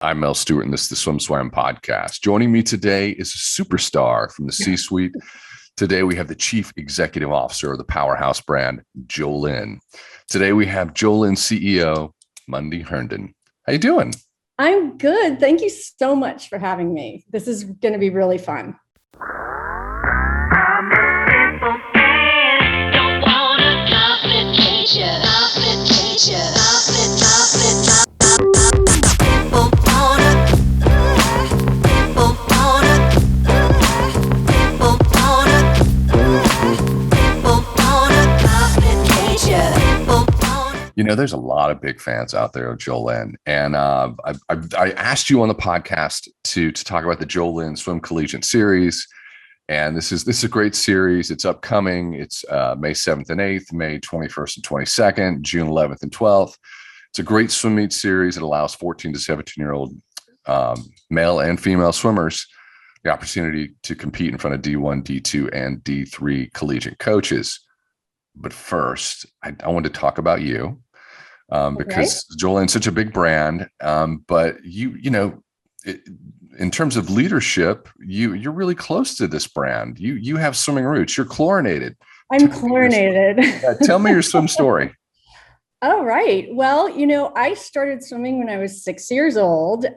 I'm Mel Stewart, and this is the Swim podcast. Joining me today is a superstar from the C-suite. Today, we have the Chief Executive Officer of the Powerhouse brand, Jolyn. Today, we have Jolyn CEO Mondy Herndon. How you doing? I'm good. Thank you so much for having me. This is going to be really fun. You know, there's a lot of big fans out there of Jolyn, and I asked you on the podcast to talk about the Jolyn Swim Collegiate Series, and this is a great series. It's upcoming. It's May 7th and 8th, May 21st and 22nd, June 11th and 12th. It's a great swim meet series. It allows 14 to 17-year-old male and female swimmers the opportunity to compete in front of D1, D2, and D3 collegiate coaches. But first, I want to talk about you. Because Jolyn's such a big brand, but in terms of leadership, you're really close to this brand. You have swimming roots. You're chlorinated. I'm chlorinated. Tell me your swim story. All right. Well, I started swimming when I was 6 years old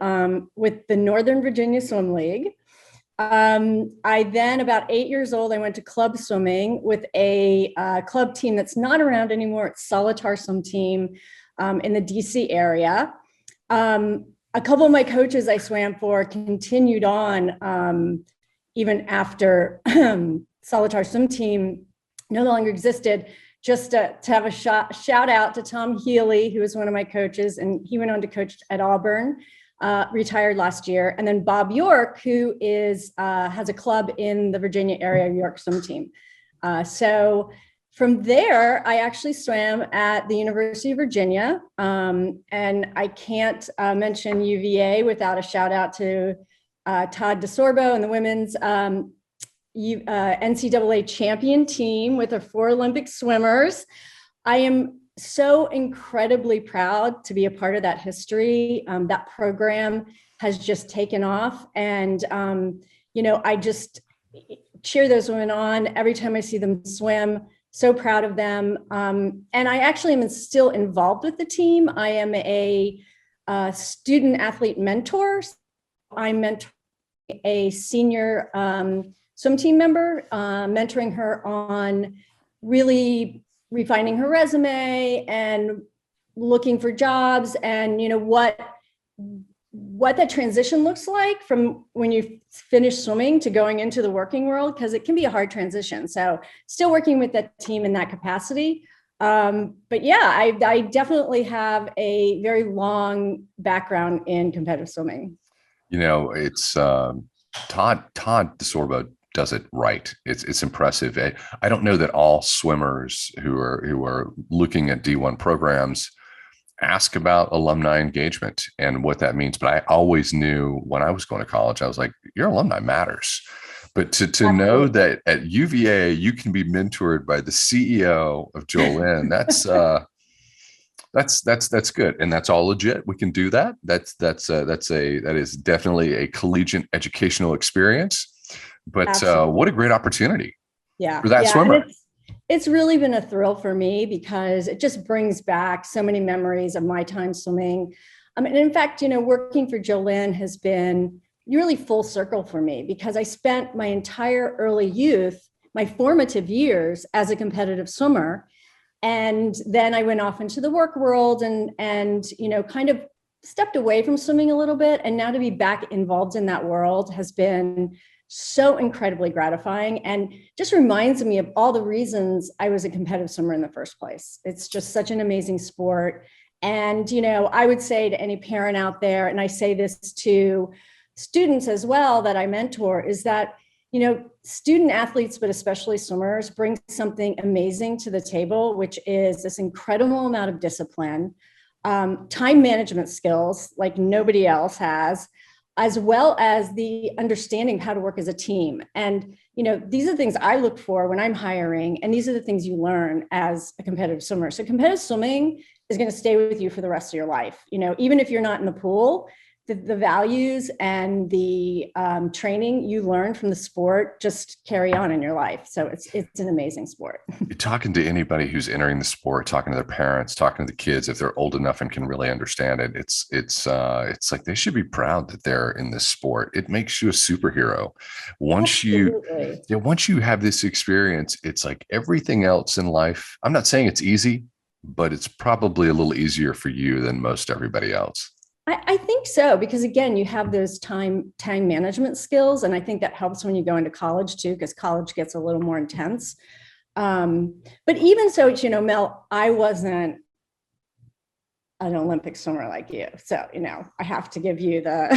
with the Northern Virginia Swim League. I then, about 8 years old, I went to club swimming with a club team that's not around anymore. It's Solitar Swim Team. In the DC area. A couple of my coaches I swam for continued on even after Solitar Swim Team no longer existed. Just to have a shout out to Tom Healy, who was one of my coaches, and he went on to coach at Auburn, retired last year. And then Bob York, who has a club in the Virginia area, York Swim Team. So from there, I actually swam at the University of Virginia, and I can't mention UVA without a shout out to Todd DeSorbo and the women's NCAA champion team with our 4 Olympic swimmers. I am so incredibly proud to be a part of that history. That program has just taken off, and I just cheer those women on every time I see them swim. So proud of them. And I actually am still involved with the team. I am a student athlete mentor. I mentor a senior swim team member, mentoring her on really refining her resume and looking for jobs, and what that transition looks like from when you finish swimming to going into the working world, because it can be a hard transition. So still working with that team in that capacity. But yeah, I definitely have a very long background in competitive swimming. It's Todd DeSorbo does it right. It's impressive. I don't know that all swimmers who are looking at D1 programs ask about alumni engagement and what that means. But I always knew when I was going to college, I was like, your alumni matters. But to know that at UVA, you can be mentored by the CEO of Jolyn, that's good. And that's all legit. We can do that. That is definitely a collegiate educational experience, but what a great opportunity for that swimmer. It's really been a thrill for me because it just brings back so many memories of my time swimming. And in fact, working for Jolyn has been really full circle for me because I spent my entire early youth, my formative years as a competitive swimmer. And then I went off into the work world and kind of stepped away from swimming a little bit. And now to be back involved in that world has been so incredibly gratifying and just reminds me of all the reasons I was a competitive swimmer in the first place. It's just such an amazing sport. And, I would say to any parent out there, and I say this to students as well that I mentor, is that, student athletes, but especially swimmers, bring something amazing to the table, which is this incredible amount of discipline, time management skills like nobody else has, as well as the understanding of how to work as a team. And, these are the things I look for when I'm hiring. And these are the things you learn as a competitive swimmer. So competitive swimming is going to stay with you for the rest of your life. Even if you're not in the pool, the values and the training you learn from the sport just carry on in your life. So it's an amazing sport. You're talking to anybody who's entering the sport, talking to their parents, talking to the kids, if they're old enough and can really understand it, it's like they should be proud that they're in this sport. It makes you a superhero. Once you have this experience, it's like everything else in life. I'm not saying it's easy, but it's probably a little easier for you than most everybody else. I think so, because again, you have those time management skills. And I think that helps when you go into college too, because college gets a little more intense. But even so, Mel, I wasn't an Olympic swimmer like you. So, I have to give you the.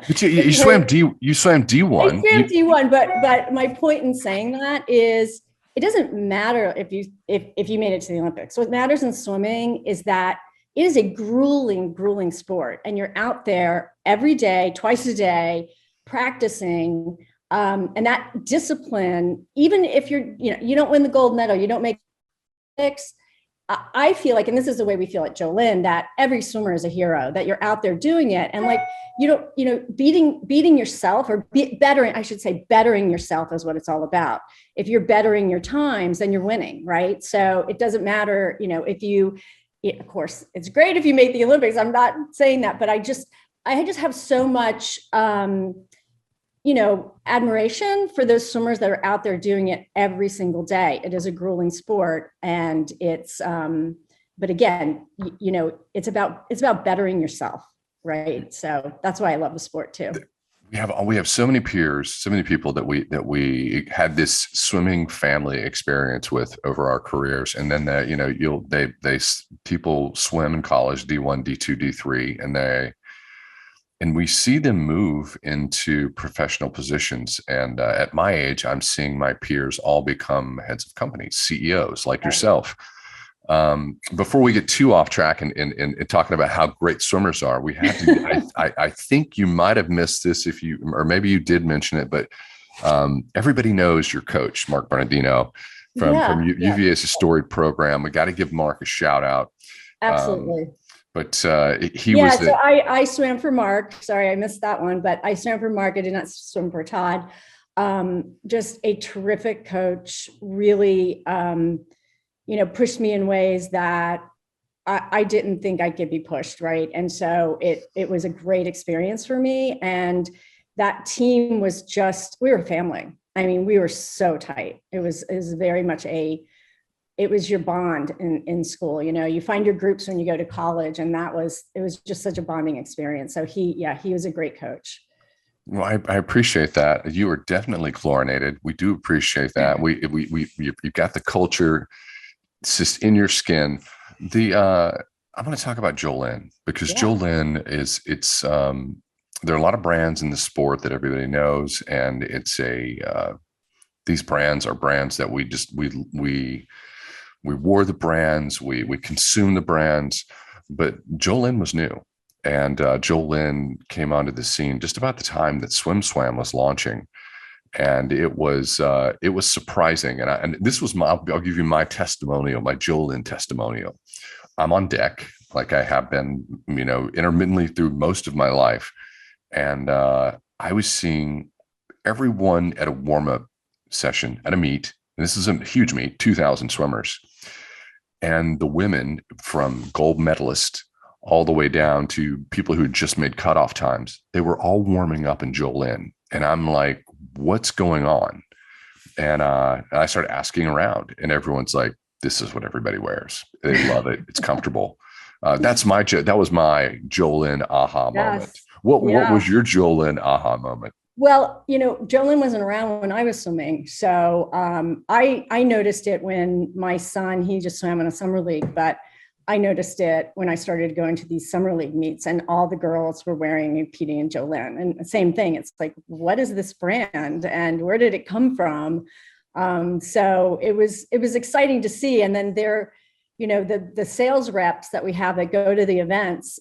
But you swam D1. I swam D1, but my point in saying that is it doesn't matter if you made it to the Olympics. What matters in swimming is that it is a grueling sport, and you're out there every day, twice a day, practicing. And that discipline, even if you don't win the gold medal, you don't make Olympics. I feel like, and this is the way we feel at Jolyn, that every swimmer is a hero, that you're out there doing it. And like, beating yourself, or bettering yourself is what it's all about. If you're bettering your times, then you're winning, right? So it doesn't matter, of course, it's great if you make the Olympics. I'm not saying that, but I just have so much, admiration for those swimmers that are out there doing it every single day. It is a grueling sport, and it's, but again, it's about bettering yourself, right? So that's why I love the sport too. We have so many peers, so many people that we had this swimming family experience with over our careers, and then people swim in college, D1, D2, D3, and we see them move into professional positions. And at my age, I'm seeing my peers all become heads of companies, CEOs like yourself. Before we get too off track and talking about how great swimmers are, we had to, I think you might have missed this or maybe you did mention it, but everybody knows your coach, Mark Bernardino from UVA's storied program. We got to give Mark a shout out. Absolutely. He was. So I swam for Mark. Sorry, I missed that one, but I swam for Mark. I did not swim for Todd. Just a terrific coach, really, pushed me in ways that I didn't think I could be pushed, right? And so it was a great experience for me. And that team was we were family. I mean, we were so tight. It was very much it was your bond in school. You find your groups when you go to college, and it was just such a bonding experience. So he was a great coach. Well, I appreciate that. You are definitely chlorinated. We do appreciate that. You got the culture. It's just in your skin. I'm going to talk about Jolyn, because Jolyn there are a lot of brands in the sport that everybody knows. And these brands are brands that we wore the brands, we consume the brands, but Jolyn was new. And Jolyn came onto the scene just about the time that Swim was launching. And it was surprising. And this was I'll give you my testimonial, my Jolyn testimonial. I'm on deck, like I have been, intermittently through most of my life. And I was seeing everyone at a warm-up session at a meet. And this is a huge meet, 2,000 swimmers. And the women, from gold medalists all the way down to people who had just made cutoff times, they were all warming up in Jolyn. And I'm like, what's going on? And I started asking around, and everyone's like, this is what everybody wears. They love it. It's comfortable. That was my Jolyn aha moment. What was your Jolyn aha moment? Well, Jolyn wasn't around when I was swimming. So I noticed it when my son, he just swam in a summer league, but I noticed it when I started going to these summer league meets, and all the girls were wearing Petey and Jolyn. And same thing. It's like, what is this brand and where did it come from? So it was exciting to see. And then the sales reps that we have that go to the events,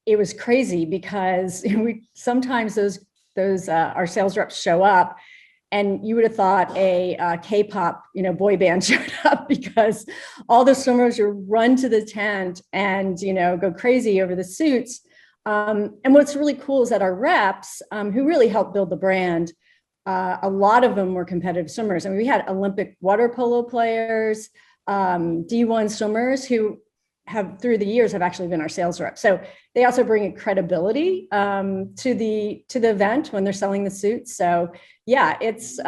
it was crazy because sometimes those our sales reps show up, and you would have thought a K-pop, boy band showed up, because all the swimmers would run to the tent and, go crazy over the suits. And what's really cool is that our reps, who really helped build the brand, a lot of them were competitive swimmers. I mean, we had Olympic water polo players, D1 swimmers who have through the years have actually been our sales reps. So they also bring a credibility to the event when they're selling the suits. So yeah, it's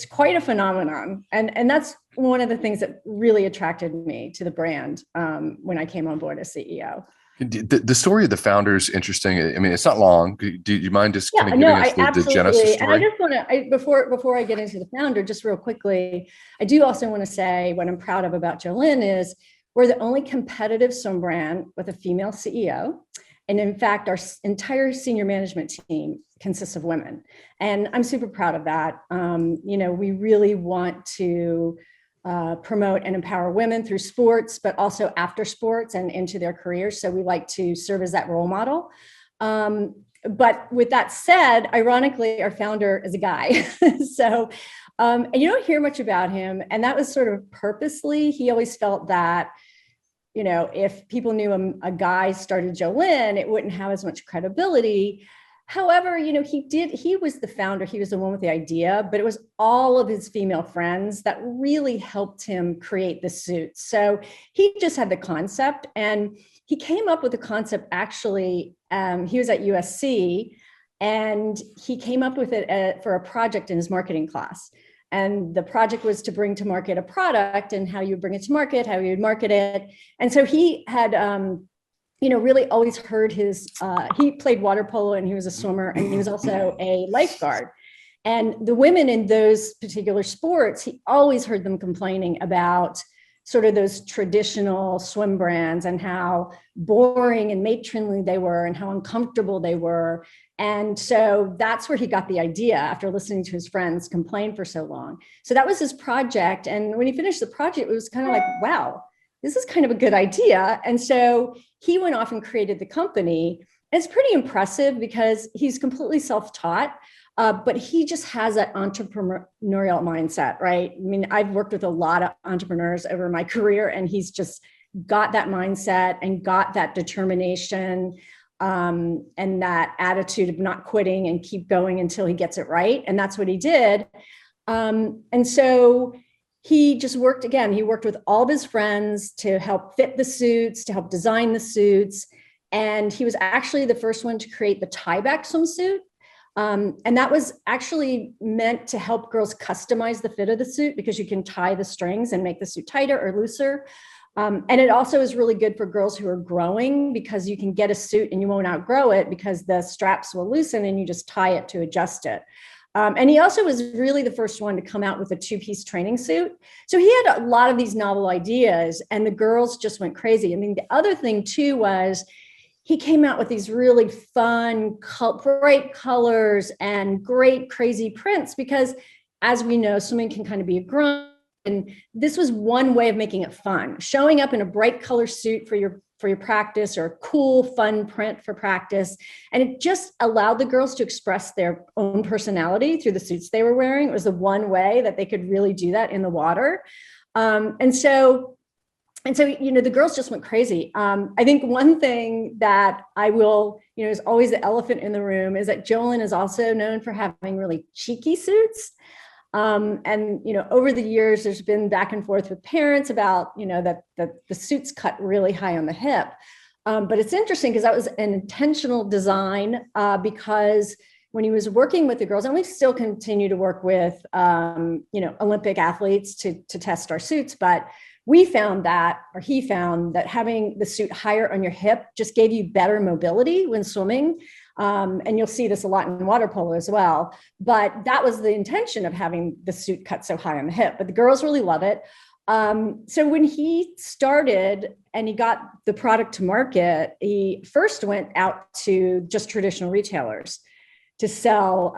quite a phenomenon. And that's one of the things that really attracted me to the brand when I came on board as CEO. The story of the founder is interesting. I mean, it's not long. Do you mind just kind of giving us the genesis story? And I just want to, before I get into the founder, just real quickly, I do also want to say what I'm proud of about Jolyn is we're the only competitive swim brand with a female CEO. And in fact, our entire senior management team consists of women. And I'm super proud of that. We really want to promote and empower women through sports, but also after sports and into their careers. So we like to serve as that role model. But with that said, ironically, our founder is a guy. So, and you don't hear much about him. And that was sort of purposely. He always felt that, if people knew a guy started Jolyn, it wouldn't have as much credibility. However, he was the founder, he was the one with the idea, but it was all of his female friends that really helped him create the suit. So he just had the concept, and he came up with the concept actually, he was at USC, and he came up with it for a project in his marketing class. And the project was to bring to market a product and how you bring it to market, how you would market it. And so he had, really always heard he played water polo and he was a swimmer and he was also a lifeguard. And the women in those particular sports, he always heard them complaining about sort of those traditional swim brands and how boring and matronly they were and how uncomfortable they were. And so that's where he got the idea after listening to his friends complain for so long. So that was his project. And when he finished the project, it was kind of like, wow, this is kind of a good idea. And so he went off and created the company. And it's pretty impressive because he's completely self-taught, but he just has that entrepreneurial mindset, right? I mean, I've worked with a lot of entrepreneurs over my career, and he's just got that mindset and got that determination and that attitude of not quitting and keep going until he gets it right. And that's what he did. And so he just worked with all of his friends to help fit the suits, to help design the suits. And he was actually the first one to create the tie-back swimsuit. And that was actually meant to help girls customize the fit of the suit because you can tie the strings and make the suit tighter or looser. And it also is really good for girls who are growing because you can get a suit and you won't outgrow it because the straps will loosen and you just tie it to adjust it. And he also was really the first one to come out with a two-piece training suit. So he had a lot of these novel ideas and the girls just went crazy. I mean, the other thing too was he came out with these really fun, bright colors and great, crazy prints because as we know, swimming can kind of be a grind. And this was one way of making it fun, showing up in a bright color suit for your practice or a cool, fun print for practice. And it just allowed the girls to express their own personality through the suits they were wearing. It was the one way that they could really do that in the water. And so, the girls just went crazy. I think one thing that is always the elephant in the room is that Jolyn is also known for having really cheeky suits. Over the years, there's been back and forth with parents about, that the suits cut really high on the hip. But it's interesting because that was an intentional design because when he was working with the girls, and we still continue to work with, Olympic athletes to test our suits, but he found that having the suit higher on your hip just gave you better mobility when swimming. And you'll see this a lot in water polo as well. But that was the intention of having the suit cut so high on the hip. But the girls really love it. So when he started and he got the product to market, he first went out to just traditional retailers to sell,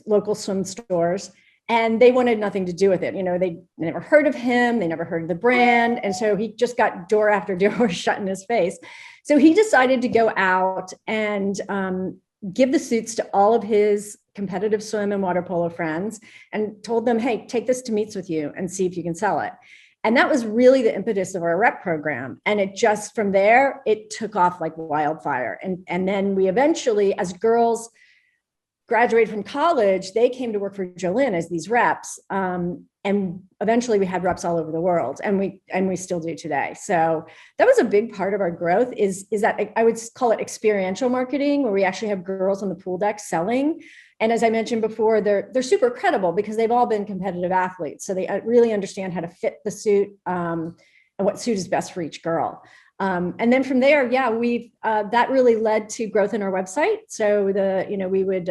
local swim stores. And they wanted nothing to do with it. They never heard of him. They never heard of the brand. And so he just got door after door shut in his face. So he decided to go out and give the suits to all of his competitive swim and water polo friends and told them, hey, take this to meets with you and see if you can sell it. And that was really the impetus of our rep program. And it just, from there, it took off like wildfire. And then we eventually, as girls graduated from college, they came to work for Jolyn as these reps. And eventually we had reps all over the world, and we still do today. So that was a big part of our growth is that I would call it experiential marketing, where we actually have girls on the pool deck selling. And as I mentioned before, they're super credible because they've all been competitive athletes. So they really understand how to fit the suit and what suit is best for each girl. And then from there, that really led to growth in our website. So we would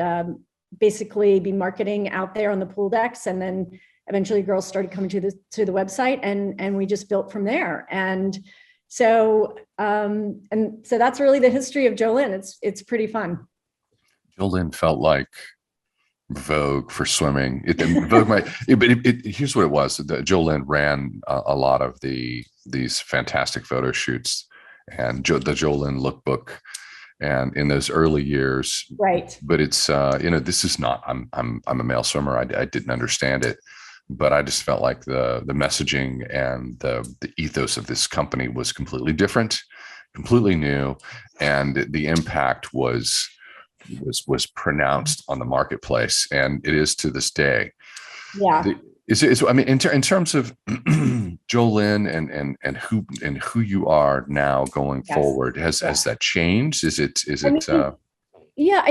basically be marketing out there on the pool decks, and then eventually girls started coming to the website, and we just built from there. And so that's really the history of Jolyn. It's pretty fun. Jolyn felt like Vogue for swimming. Here's what it was. Jolyn ran a lot of these fantastic photo shoots and the Jolyn lookbook, and in those early years, right? But it's this is not. I'm a male swimmer. I didn't understand it, but I just felt like the messaging and the ethos of this company was completely different, completely new, and the impact was pronounced on the marketplace, and it is to this day. Yeah. I mean, in terms of Jolyn and who you are now going forward, has that changed? I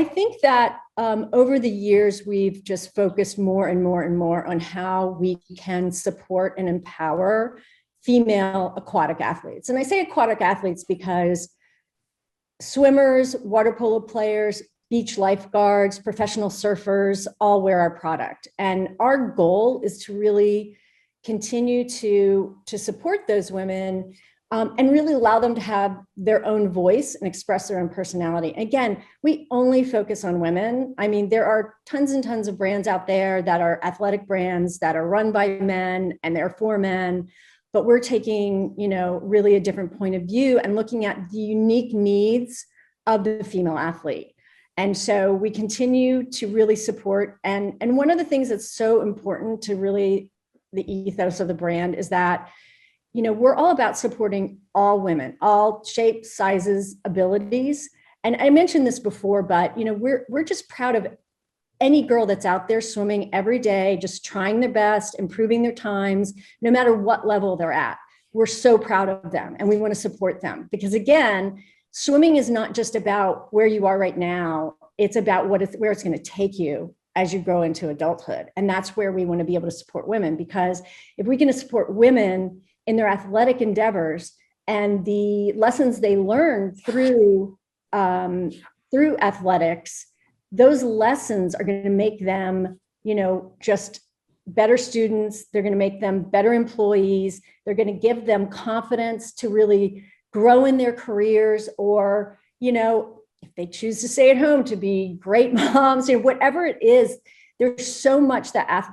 think that over the years, we've just focused more and more and more on how we can support and empower female aquatic athletes. And I say aquatic athletes because swimmers, water polo players, beach lifeguards, professional surfers all wear our product. And our goal is to really continue to support those women and really allow them to have their own voice and express their own personality. Again, we only focus on women. I mean, there are tons and tons of brands out there that are athletic brands that are run by men and they're for men, but we're taking, really a different point of view and looking at the unique needs of the female athlete. And so we continue to really support. And one of the things that's so important to really the ethos of the brand is that, we're all about supporting all women, all shapes, sizes, abilities. And I mentioned this before, but, we're just proud of any girl that's out there swimming every day, just trying their best, improving their times, no matter what level they're at. We're so proud of them, and we want to support them because, again, swimming is not just about where you are right now. It's about where it's going to take you as you grow into adulthood. And that's where we want to be able to support women, because if we can support women in their athletic endeavors and the lessons they learn through athletics, those lessons are going to make them, just better students. They're going to make them better employees. They're going to give them confidence to really grow in their careers, or, if they choose to stay at home, to be great moms, whatever it is. There's so much that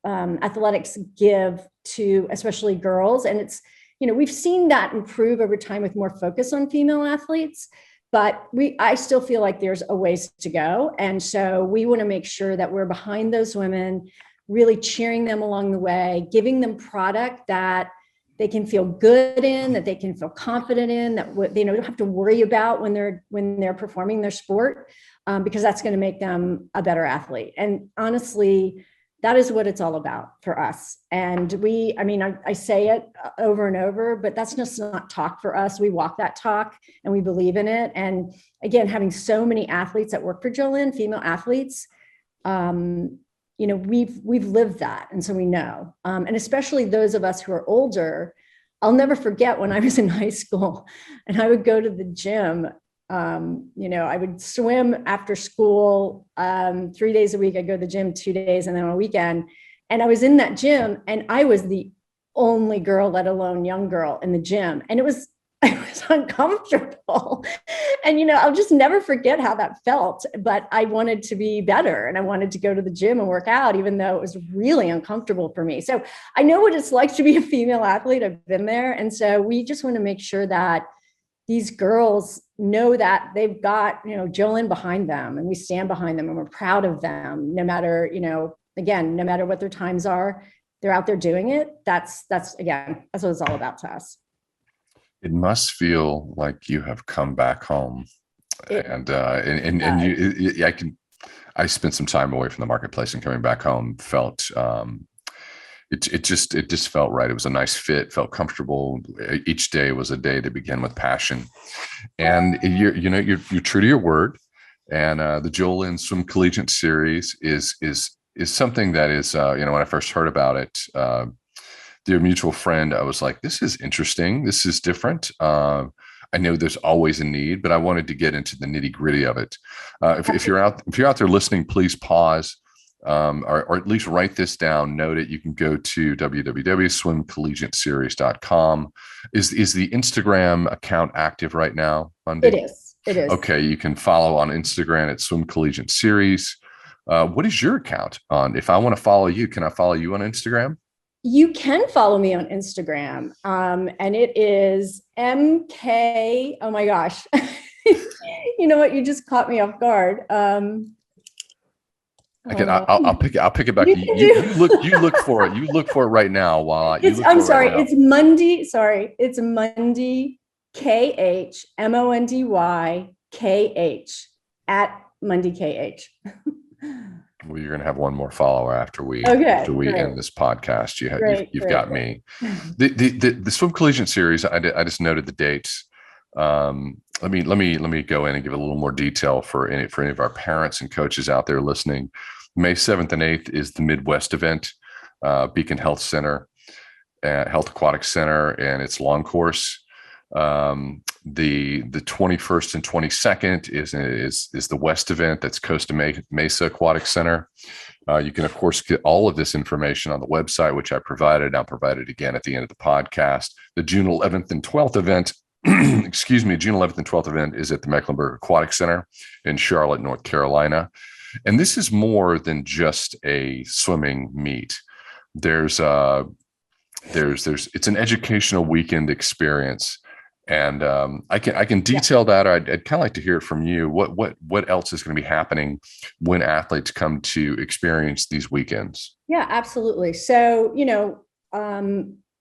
athletics give to especially girls. And it's, we've seen that improve over time with more focus on female athletes, but I still feel like there's a ways to go. And so we want to make sure that we're behind those women, really cheering them along the way, giving them product that they can feel good in, that they can feel confident in, that they don't have to worry about when they're performing their sport, because that's going to make them a better athlete. And honestly, that is what it's all about for us. And I say it over and over, but that's just not talk for us. We walk that talk and we believe in it. And again, having so many athletes that work for Jolyn, female athletes, we've lived that. And so we know, and especially those of us who are older. I'll never forget when I was in high school and I would go to the gym. I would swim after school 3 days a week. I'd go to the gym 2 days and then on a weekend. And I was in that gym and I was the only girl, let alone young girl, in the gym. And it was uncomfortable. And, I'll just never forget how that felt, but I wanted to be better and I wanted to go to the gym and work out, even though it was really uncomfortable for me. So I know what it's like to be a female athlete. I've been there. And so we just want to make sure that these girls know that they've got, Jolyn behind them, and we stand behind them and we're proud of them, no matter, again, no matter what their times are. they're out there doing it. That's again, that's what it's all about to us. It must feel like you have come back home, and I spent some time away from the marketplace, and coming back home felt it just felt right. It was a nice fit, felt comfortable. Each day was a day to begin with passion, and you're true to your word. And the Jolyn Swim Collegiate Series is something that is when I first heard about it, dear mutual friend, I was like, this is interesting. This is different. I know there's always a need, but I wanted to get into the nitty gritty of it. If you're out there listening, please pause, or at least write this down. Note it. You can go to www.swimcollegiateseries.com. Is the Instagram account active right now, Mundy? It is. Okay, you can follow on Instagram at Swim Collegiate Series. What is your account on? If I want to follow you, can I follow you on Instagram? You can follow me on Instagram, and it is MK. Oh my gosh. You know what? You just caught me off guard. I'll pick it back. You look for it. You look for it right now while I'm sorry. It's Mundy. Sorry. It's Mundy KHMondyKH at Mundy KH. Well, you're going to have one more follower after we end this podcast. You've got me. The Swim Collegiate Series. I just noted the dates. Let me go in and give a little more detail for any of our parents and coaches out there listening. May 7th and 8th is the Midwest event, Beacon Health Center, Health Aquatic Center, and its long course. The 21st and 22nd is the West event. That's Costa Mesa Aquatic Center. You can of course get all of this information on the website, which I provided. I'll provide it again at the end of the podcast. The June 11th and 12th event, June 11th and 12th event is at the Mecklenburg Aquatic Center in Charlotte, North Carolina. And this is more than just a swimming meet. It's an educational weekend experience. And I can detail that. I'd kind of like to hear it from you. What else is going to be happening when athletes come to experience these weekends? Yeah, absolutely. So,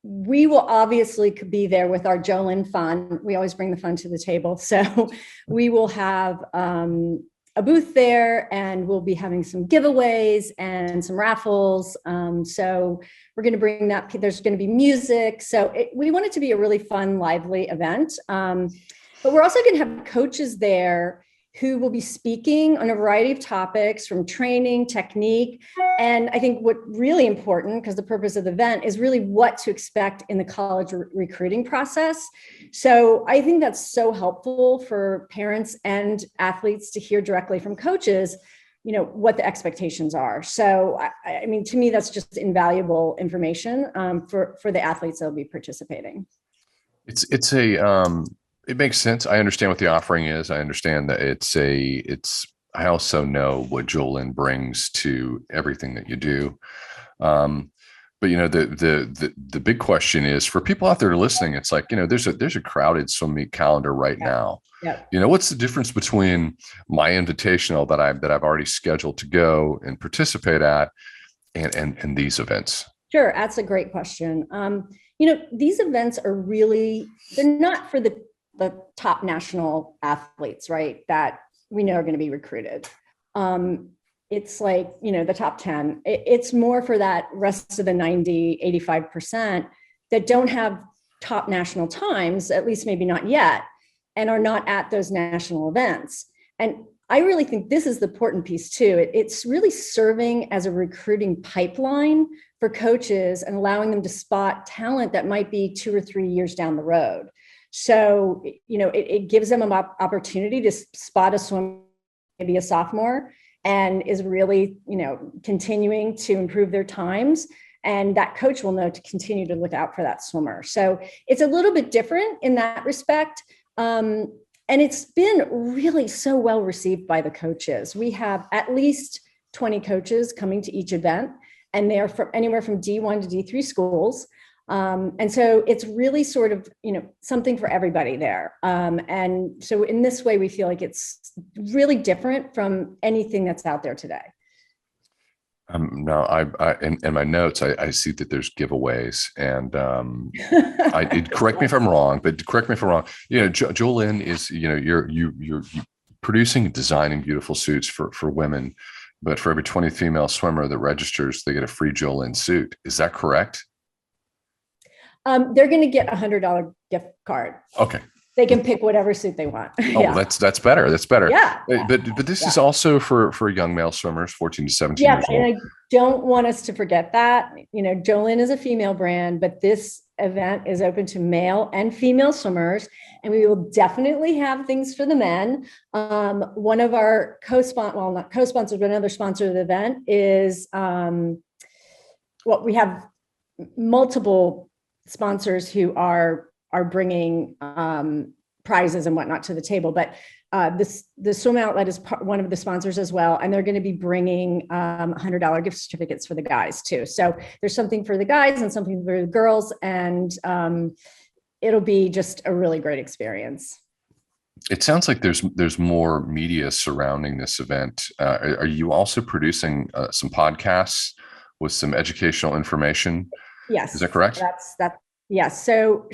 we will obviously be there with our Jolyn fun. We always bring the fun to the table. So we will have a booth there, and we'll be having some giveaways and some raffles. So we're going to bring that. There's going to be music. So we want it to be a really fun, lively event. But we're also going to have coaches there who will be speaking on a variety of topics, from training, technique. And I think what really important, because the purpose of the event is really what to expect in the college recruiting process. So I think that's so helpful for parents and athletes to hear directly from coaches, what the expectations are. So, I mean, to me, that's just invaluable information for the athletes that will be participating. It makes sense. I understand what the offering is. I understand that I also know what Jolyn brings to everything that you do. But the big question is, for people out there listening, it's like, there's a crowded swim meet calendar right now. Yeah. What's the difference between my invitational that I've already scheduled to go and participate at and these events? Sure. That's a great question. These events are they're not for the top national athletes, right, that we know are going to be recruited. It's like, the top 10. It's more for that rest of the 90, 85% that don't have top national times, at least maybe not yet, and are not at those national events. And I really think this is the important piece too. It's really serving as a recruiting pipeline for coaches and allowing them to spot talent that might be 2 or 3 years down the road. So, it gives them an opportunity to spot a swimmer, maybe a sophomore, and is really, continuing to improve their times. And that coach will know to continue to look out for that swimmer. So it's a little bit different in that respect. And it's been really so well received by the coaches. We have at least 20 coaches coming to each event, and they're from anywhere from D1 to D3 schools. And so it's really sort of, something for everybody there. And so in this way, we feel like it's really different from anything that's out there today. No, in my notes, I see that there's giveaways, and correct me if I'm wrong, but correct me if I'm wrong. Jolyn is, you're producing and designing beautiful suits for women, but for every 20 female swimmer that registers, they get a free Jolyn suit. Is that correct? They're going to get $100 gift card. Okay. They can pick whatever suit they want. Oh, yeah. That's better. That's better. Yeah. But this is also for young male swimmers, 14 to 17 years old. And I don't want us to forget that. Jolyn is a female brand, but this event is open to male and female swimmers, and we will definitely have things for the men. One of our not co-sponsors, but another sponsor of the event is we have multiple sponsors who are bringing prizes and whatnot to the table, but the Swim Outlet is one of the sponsors as well, and they're going to be bringing $100 gift certificates for the guys too. So there's something for the guys and something for the girls, and it'll be just a really great experience. It sounds like there's more media surrounding this event. Are you also producing some podcasts with some educational information? Yes. Is that correct? That's yes. So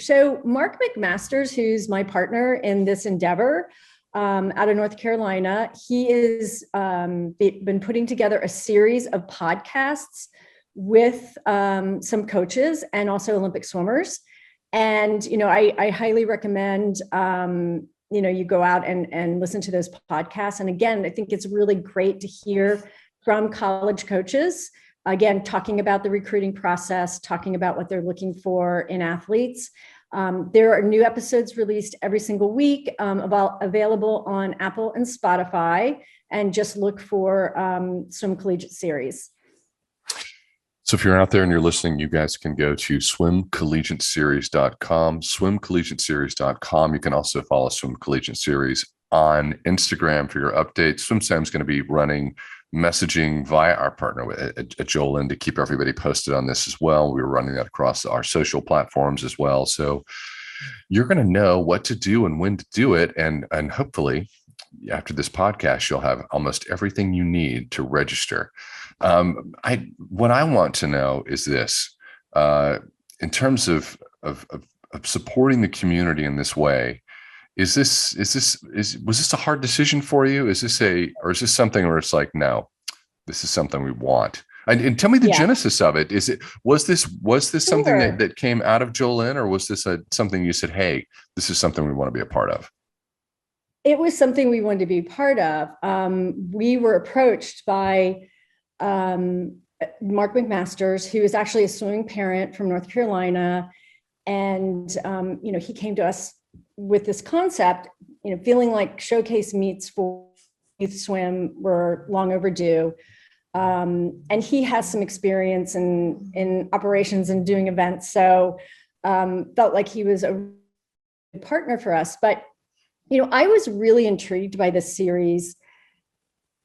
Mark McMasters, who's my partner in this endeavor, out of North Carolina, he is been putting together a series of podcasts with some coaches and also Olympic swimmers. And I highly recommend you go out and listen to those podcasts. And again, I think it's really great to hear from college coaches. Again, talking about the recruiting process, talking about what they're looking for in athletes. There are new episodes released every single week, available on Apple and Spotify, and just look for Swim Collegiate Series. So if you're out there and you're listening, you guys can go to swimcollegiateseries.com, swimcollegiateseries.com. You can also follow Swim Collegiate Series on Instagram for your updates. SwimSam's going to be running messaging via our partner at Jolyn to keep everybody posted on this as well. We're running that across our social platforms as well. So you're going to know what to do and when to do it. And hopefully after this podcast, you'll have almost everything you need to register. What I want to know is this, in terms of supporting the community in this way, was this a hard decision for you? Is this something where it's like, no, this is something we want? And tell me the genesis of it. Was this something that came out of Jolyn, or was this something you said, hey, this is something we want to be a part of? It was something we wanted to be part of. We were approached by Mark McMasters, who is actually a swimming parent from North Carolina. And, he came to us with this concept, feeling like showcase meets for youth swim were long overdue. And he has some experience in operations and doing events. So felt like he was a partner for us. But, I was really intrigued by this series,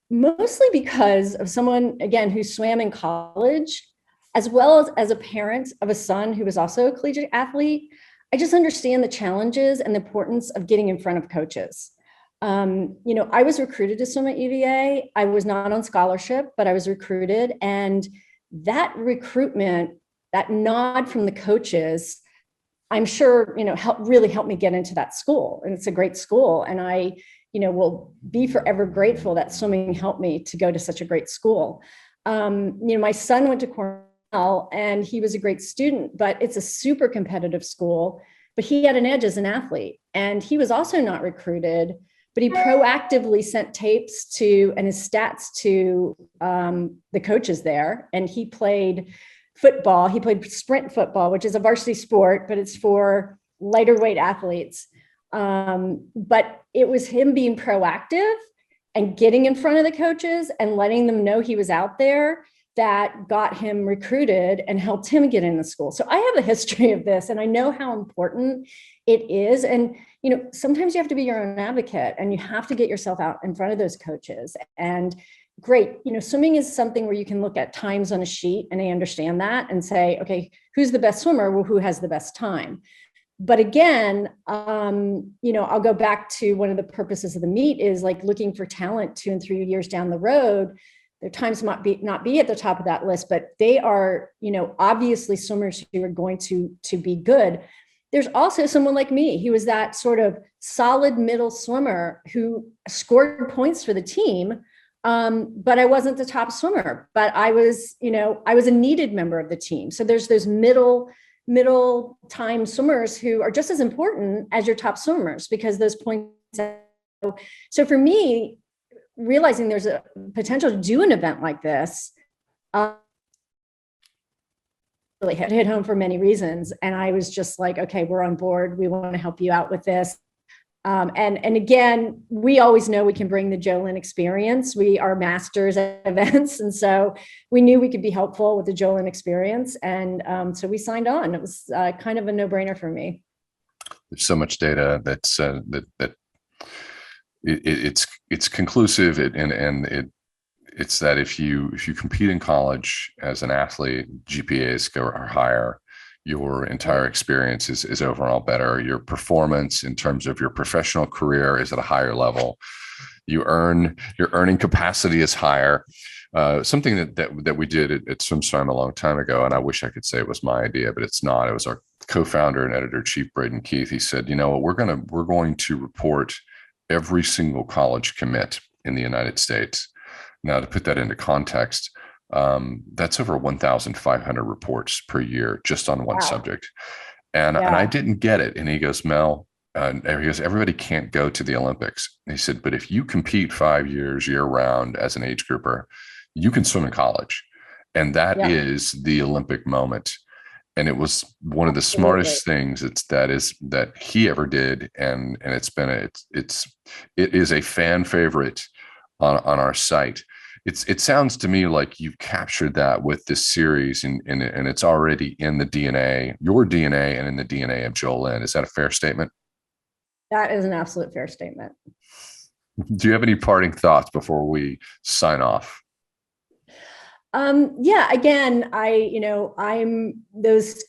mostly because of someone, again, who swam in college, as well as a parent of a son who was also a collegiate athlete. I just understand the challenges and the importance of getting in front of coaches. I was recruited to swim at UVA. I was not on scholarship, but I was recruited. And that recruitment, that nod from the coaches, I'm sure, really helped me get into that school. And it's a great school. And I, will be forever grateful that swimming helped me to go to such a great school. My son went to Cornell, and he was a great student, but it's a super competitive school. But he had an edge as an athlete, and he was also not recruited, but he proactively sent tapes and his stats to the coaches there. And he played football. He played sprint football, which is a varsity sport, but it's for lighter weight athletes. But it was him being proactive and getting in front of the coaches and letting them know he was out there that got him recruited and helped him get into school. So I have a history of this, and I know how important it is. And, sometimes you have to be your own advocate, and you have to get yourself out in front of those coaches. And great, swimming is something where you can look at times on a sheet, and I understand that, and say, okay, who's the best swimmer? Well, who has the best time? But again, I'll go back to one of the purposes of the meet is like looking for talent 2 and 3 years down the road Their times might not be at the top of that list, but they are, obviously swimmers who are going to be good. There's also someone like me. He was that sort of solid middle swimmer who scored points for the team. But I wasn't the top swimmer, but I was a needed member of the team. So there's those middle time swimmers who are just as important as your top swimmers, because those points. So for me, realizing there's a potential to do an event like this, really hit home for many reasons. And I was just like, okay, we're on board. We want to help you out with this. And again, we always know we can bring the Jolyn experience. We are masters at events. And so we knew we could be helpful with the Jolyn experience. And so we signed on. It was kind of a no-brainer for me. There's so much data that's that it's conclusive, it's that if you compete in college as an athlete, GPAs are higher. Your entire experience is overall better. Your performance in terms of your professional career is at a higher level. Your earning capacity is higher. Something that we did at SwimSwam a long time ago, and I wish I could say it was my idea, but it's not. It was our co-founder and editor-in-chief, Braden Keith. He said, we're going to report every single college commit in the United States. Now, to put that into context, that's over 1,500 reports per year just on one subject. And I didn't get it. And he goes, Mel, everybody can't go to the Olympics. And he said, but if you compete 5 years year round as an age grouper, you can swim in college. And that is the Olympic moment. And it was one of the smartest things that he ever did. And it is a fan favorite on our site. It sounds to me like you've captured that with this series, and it's already in the DNA, your DNA, and in the DNA of Jolyn. Is that a fair statement? That is an absolute fair statement. Do you have any parting thoughts before we sign off? Again, I'm those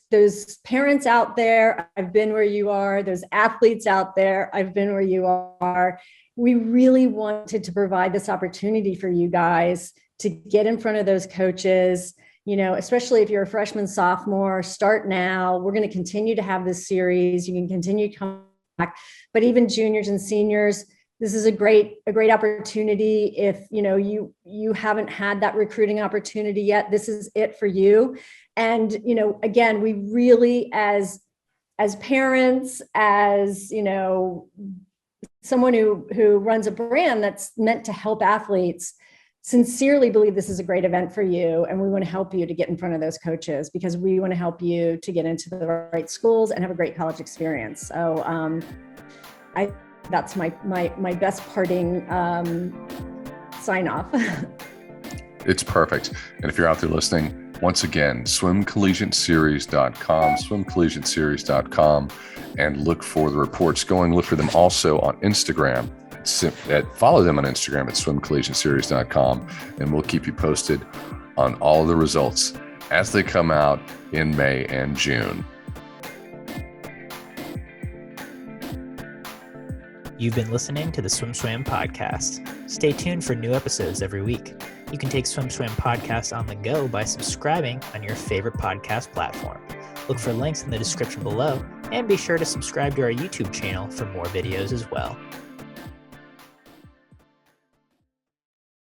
parents out there. I've been where you are. Those athletes out there. I've been where you are. We really wanted to provide this opportunity for you guys to get in front of those coaches, especially if you're a freshman, sophomore, start now. We're going to continue to have this series. You can continue to come back, but even juniors and seniors, this is a great opportunity. If, you haven't had that recruiting opportunity yet, this is it for you. And, again, we really, as parents, as, someone who runs a brand that's meant to help athletes, sincerely believe this is a great event for you. And we want to help you to get in front of those coaches, because we want to help you to get into the right schools and have a great college experience. So that's my best parting sign off. It's perfect. And if you're out there listening, once again, swimcollegiateseries.com, swimcollegiateseries.com, and look for the reports going. Look for them also on Instagram. Follow them on Instagram at swimcollegiateseries.com, and we'll keep you posted on all of the results as they come out in May and June. You've been listening to the SwimSwam podcast. Stay tuned for new episodes every week. You can take SwimSwam podcast on the go by subscribing on your favorite podcast platform. Look for links in the description below, and be sure to subscribe to our YouTube channel for more videos as well.